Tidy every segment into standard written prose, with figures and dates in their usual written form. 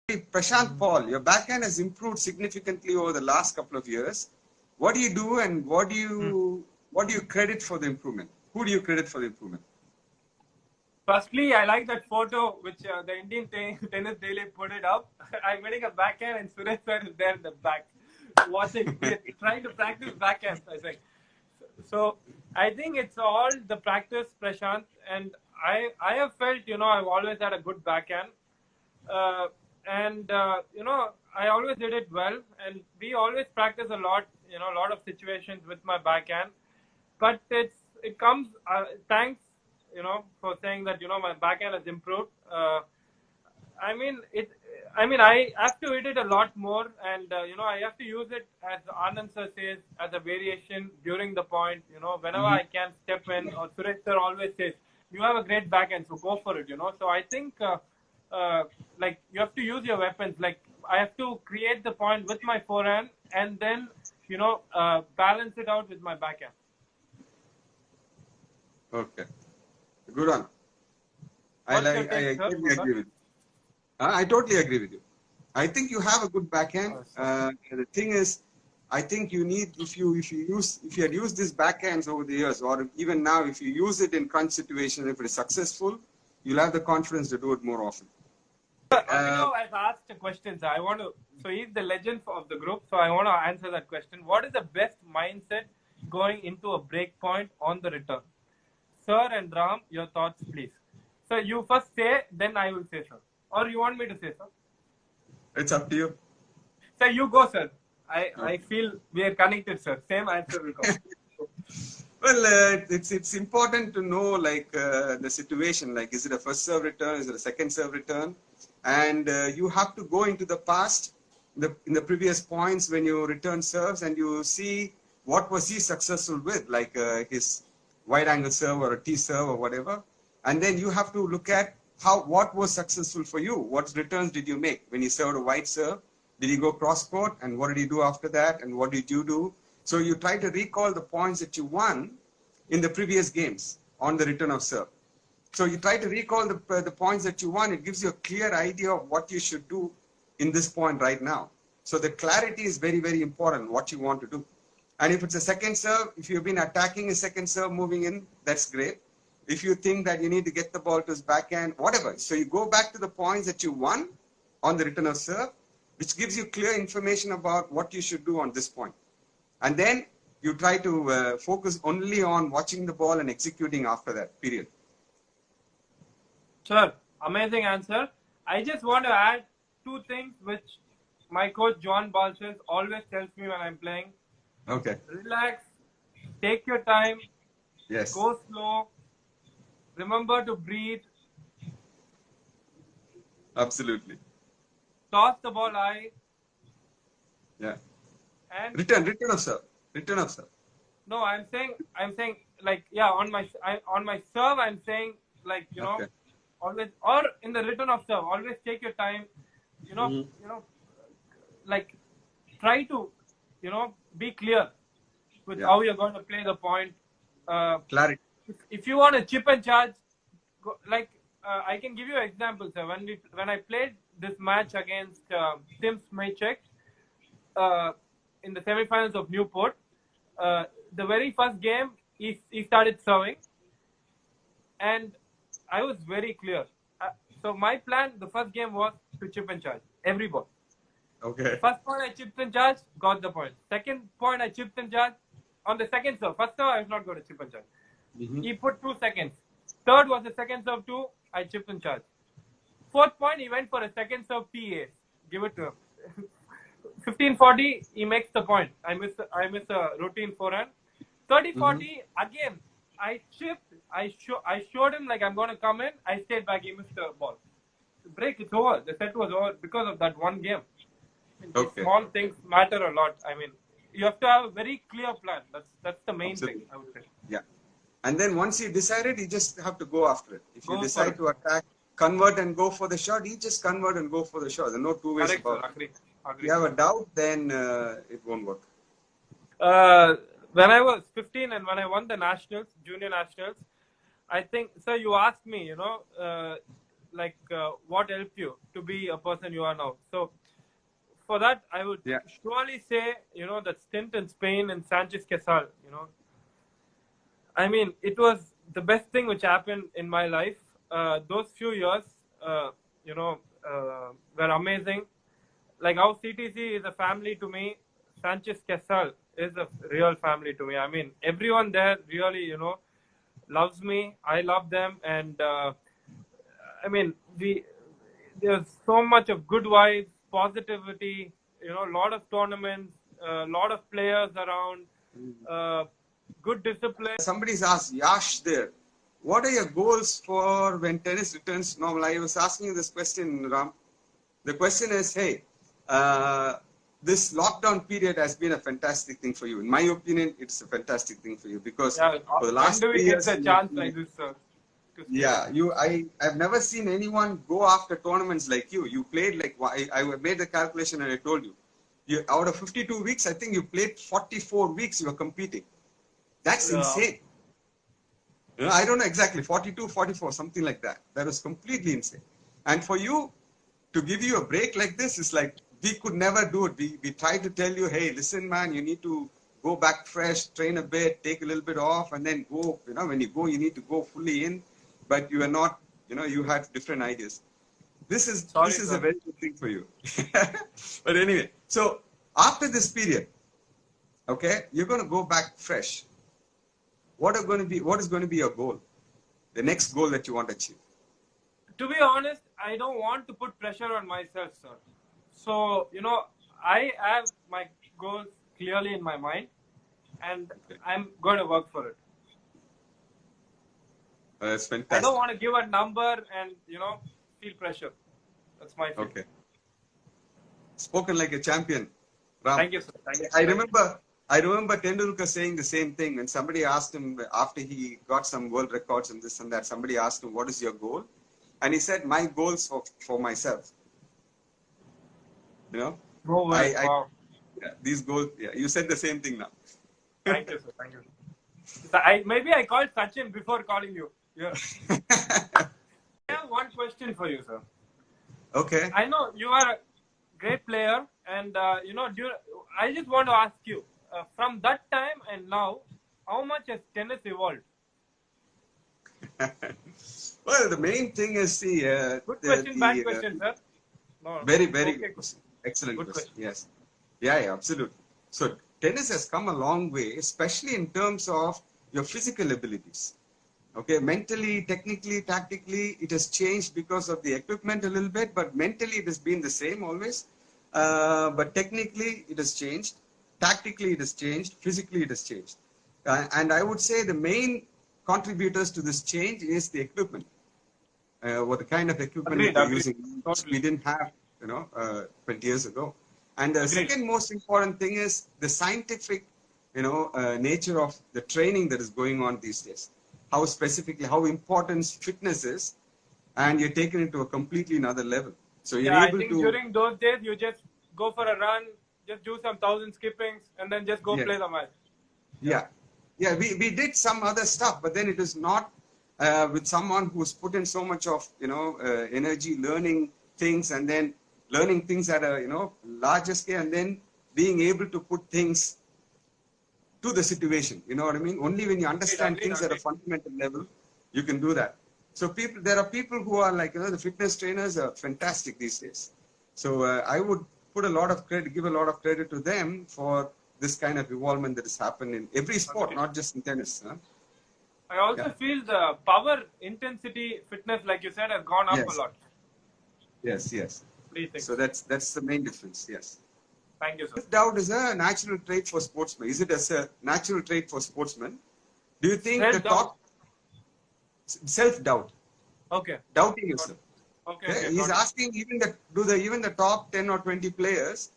Prashant Paul, your backhand has improved significantly over the last couple of years. What do you do, and what do you credit for the improvement? Who do you credit for the improvement? Firstly, I like that photo which the Indian Tennis Daily put it up. I'm getting a backhand and Suresh sir is there in the back watching. We're trying to practice backhands, I think. So I think it's all the practice, Prashant, and I have felt, I've always had a good backhand. I always did it well, and we always practice a lot, a lot of situations with my backhand. But it comes, thanks, for saying that, my backhand has improved. I have to hit it a lot more, and I have to use it, as Anand sir says, as a variation during the point. Whenever I can step in, or Suresh sir always says, you have a great backhand, so go for it. So I think you have to use your weapons. Like, I have to create the point with my forehand, and then balance it out with my backhand. Okay, good on. I totally agree with you. I totally agree with you. I think you have a good backhand. The thing is, I think you need, if you had used these backhands over the years, or even now, if you use it in crunch situations, if it is successful, you'll have the confidence to do it more often. Abhinav has asked a question, sir. So he's the legend of the group, so I want to answer that question. What is the best mindset going into a break point on the return? Sir and Ram, your thoughts, please. So you first say, then I will say, sir. Or you want me to say, sir? It's up to you. Sir, you go, sir. I feel we are connected, sir. Same answer will come. Well, it's important to know, like, the situation. Like, is it a first serve return? Is it a second serve return? And you have to go into the past, in the previous points when you return serves, and you see what was he successful with, like his wide angle serve or a T serve or whatever. And then you have to look at what was successful for you. What returns did you make when he served a wide serve? Did he go cross court? And what did he do after that? And what did you do? So you try to recall the points that you won in the previous games on the return of serve. So you try to recall the points that you won. It gives you a clear idea of what you should do in this point right now. So the clarity is very, very important, what you want to do. And if it's a second serve, if you've been attacking a second serve, moving in, that's great. If you think that you need to get the ball to his backhand, whatever. So you go back to the points that you won on the return of serve, which gives you clear information about what you should do on this point. And then you try to focus only on watching the ball and executing after that, period. Sure. Amazing answer. I just want to add two things which my coach John Balchers always tells me when I'm playing. Okay. Relax. Take your time. Yes. Go slow. Remember to breathe. Absolutely. Toss the ball high. Yeah. And return of serve. Return of serve. No, I'm saying like, yeah, on my serve I'm saying, like, Okay. always, or in the return of serve, always take your time. Like, try to be clear with how you're going to play the point. Clarity. If you want to chip and charge, I can give you an example, sir. When I played this match against Tim Smychek in the semifinals of Newport, the very first game he started serving, and I was very clear. So my plan, the first game, was to chip and charge every ball. Okay. First point I chipped and charged, got the point. Second point I chipped and charged on the second serve. First serve I was not going to chip and charge. He put 2 seconds. Third was the second serve too. I chipped and charged. Fourth point, he went for a second serve PA. Give it to him. 15-40, he makes the point. I miss a routine forehand. 30-40, again, I chipped. I showed him like I'm going to come in. I stayed back. He missed the ball. The break, it's over. The set was over because of that one game. Okay. Small things matter a lot. I mean, you have to have a very clear plan. That's the main thing, I would say. Yeah. And then once you decided, you just have to go after it. If you decide to attack, convert and go for the shot, you just convert and go for the shot. There's no two ways about it. Agree. If you have a doubt, then it won't work. When I was 15 and when I won the nationals, junior nationals, I think, sir, you asked me, what helped you to be a person you are now. So for that, I would Yeah. surely say, that stint in Spain and Sanchez Casal, I mean, it was the best thing which happened in my life. Those few years, were amazing. Like how CTC is a family to me, Sanchez Casal is a real family to me. I mean, everyone there really, loves me. I love them, and I mean, there's so much of good vibes, positivity. A lot of tournaments, a lot of players around, good discipline. Somebody's asked Yash there, what are your goals for when tennis returns to normal? I was asking you this question, Ram. The question is, hey, this lockdown period has been a fantastic thing for you. In my opinion, it's a fantastic thing for you because for the last when do we 3 get years, a chance like this, sir? yeah, I've never seen anyone go after tournaments like you. You played like, I made the calculation and I told you, out of 52 weeks, I think you played 44 weeks you were competing. That's insane. I don't know exactly, 42, 44, something like that. That was completely insane. And for you, to give you a break like this, is like, we could never do it. We tried to tell you, hey, listen, man, you need to go back fresh, train a bit, take a little bit off, and then go. When you go, you need to go fully in. But you are not, you had different ideas. This is a very good thing for you. But anyway, so after this period, okay, you're going to go back fresh. What is going to be your goal? The next goal that you want to achieve? To be honest, I don't want to put pressure on myself, sir. So, I have my goals clearly in my mind, and I'm going to work for it. That's fantastic. I don't want to give a number and, feel pressure. That's my feeling. Okay. Spoken like a champion, Ram. Thank you, sir. Thank you. I remember Tendulkar saying the same thing when somebody asked him after he got some world records and this and that. Somebody asked him, "What is your goal?" And he said, "My goals for myself." No way. Wow. These goals. Yeah, you said the same thing now. Thank you, sir. Thank you. Maybe I called Sachin before calling you. Yeah. I have one question for you, sir. Okay. I know you are a great player, and I just want to ask you, from that time and now, how much has tennis evolved? Well, the main thing is good question, bad question, sir. No, very good question. Excellent good question. Yes. Yeah, absolutely. So tennis has come a long way, especially in terms of your physical abilities. Okay, mentally, technically, tactically, it has changed because of the equipment a little bit, but mentally it has been the same always. But technically it has changed, tactically it has changed, physically it has changed. And I would say the main contributors to this change is the equipment. What the kind of equipment that we're using, we didn't have, 20 years ago. And the second most important thing is the scientific, nature of the training that is going on these days. How important fitness is, and you're taken into a completely another level. So you're able to. During those days, you just go for a run, just do some 1,000 skippings, and then just go play the match. Yeah. We did some other stuff, but then it is not with someone who's put in so much of energy, learning things, and then learning things at a larger scale, and then being able to put things to the situation. You know what I mean? Only when you understand things at a fundamental level, you can do that. So there are people who are like, the fitness trainers are fantastic these days. So I would give a lot of credit to them for this kind of involvement that has happened in every sport, not just in tennis. Huh? I also feel the power, intensity, fitness, like you said, has gone up a lot. Yes. So that's the main difference. Yes. Thank you, sir. Self-doubt is a natural trait for sportsmen. Is it as a natural trait for sportsmen? Do you think self-doubt? Okay. Doubting yourself. Okay. He's asking even the top 10 or 20 players,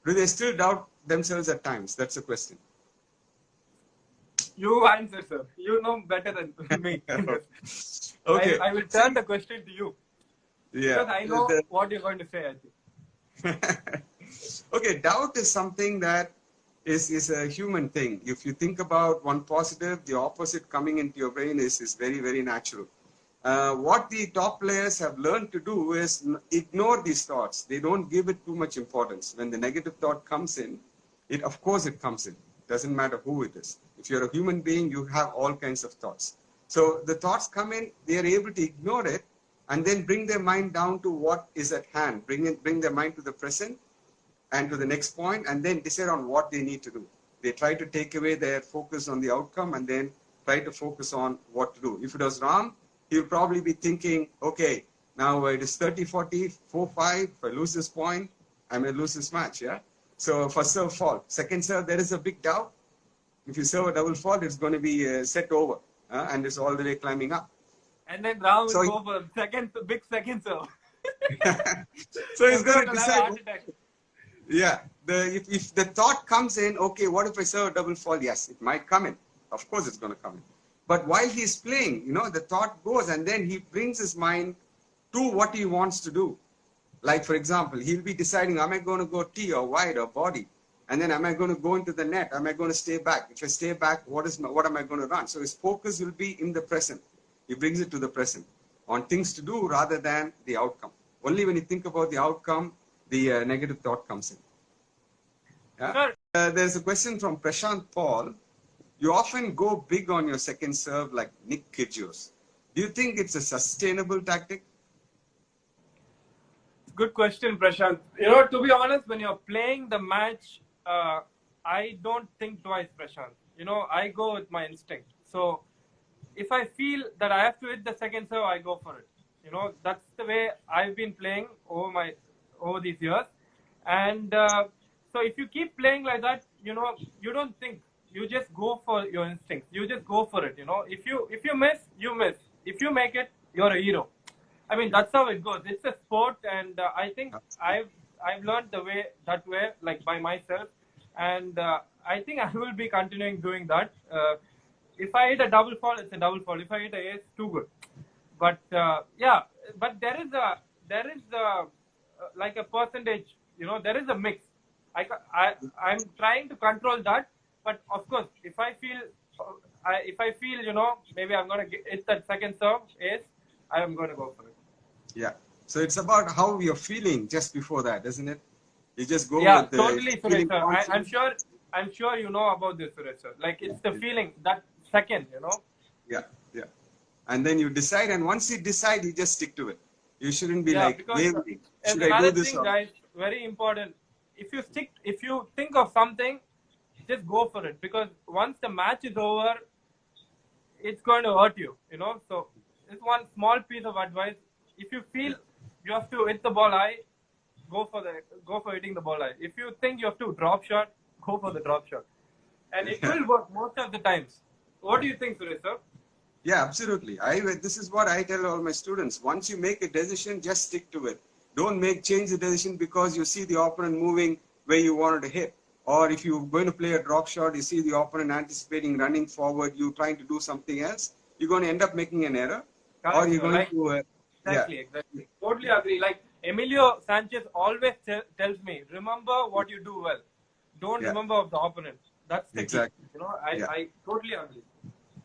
do they still doubt themselves at times? That's the question. You answer, sir. You know better than me. Okay. I will turn the question to you. Yeah. Because I know what you're going to say, I think. Okay, doubt is something that is a human thing. If you think about one positive, the opposite coming into your brain is very, very natural. What the top players have learned to do is ignore these thoughts. They don't give it too much importance. When the negative thought comes in, of course it comes in. Doesn't matter who it is. If you're a human being, you have all kinds of thoughts. So the thoughts come in, they are able to ignore it and then bring their mind down to what is at hand. Bring their mind to the present and to the next point, and then decide on what they need to do. They try to take away their focus on the outcome and then try to focus on what to do. If it was Ram, he'll probably be thinking, okay, now it is 30-40, 4-5. If I lose this point, I may lose this match, yeah? So first serve fault. Second serve, there is a big doubt. If you serve a double fault, it's going to be set over, and it's all the way climbing up. And then Ram will go for big second serve. So he's going to decide. Yeah, if the thought comes in, okay, what if I serve a double fault? Yes, it might come in. Of course, it's going to come in. But while he's playing, the thought goes, and then he brings his mind to what he wants to do. Like, for example, he'll be deciding, am I going to go T or wide or body? And then am I going to go into the net? Am I going to stay back? If I stay back, what am I going to run? So his focus will be in the present. He brings it to the present on things to do rather than the outcome. Only when you think about the outcome, the negative thought comes in. Yeah? There's a question from Prashant Paul. You often go big on your second serve like Nick Kyrgios. Do you think it's a sustainable tactic? Good question, Prashant. To be honest, when you're playing the match, I don't think twice, Prashant. I go with my instinct. So if I feel that I have to hit the second serve, I go for it. That's the way I've been playing over these years. And so if you keep playing like that, you don't think. You just go for your instinct. You just go for it. If you miss, you miss. If you make it, you're a hero. I mean, that's how it goes. It's a sport, and I think I've learned that way, like by myself, and I think I will be continuing doing that. If I hit a double fault, it's a double fault. If I hit a ace, too good. But but there is like a percentage. There is a mix. I'm trying to control that, but of course, if I feel maybe I'm gonna hit that second serve ace, I am going to go for it. Yeah. So it's about how you're feeling just before that, isn't it? You just go with the totally, Suresh sir. I'm sure you know about this, Suresh sir. Like it's the feeling, that second, Yeah. And then you decide, and once you decide, you just stick to it. You shouldn't be like wavering. Should I do this? Guys, very important. If you think of something, just go for it, because once the match is over, it's going to hurt you. So it's one small piece of advice. If you feel you have to hit the ball high, go for hitting the ball high. If you think you have to drop shot, go for the drop shot. And it will work most of the times. What do you think, Suresh sir? Yeah, absolutely. This is what I tell all my students. Once you make a decision, just stick to it. Don't change the decision because you see the opponent moving where you wanted to hit. Or if you're going to play a drop shot, you see the opponent anticipating, running forward, you trying to do something else, you're going to end up making an error. Or you're going to... Exactly. Totally agree. Like Emilio Sanchez always tells me, remember what you do well. Don't remember of the opponent. That's the key. I totally agree.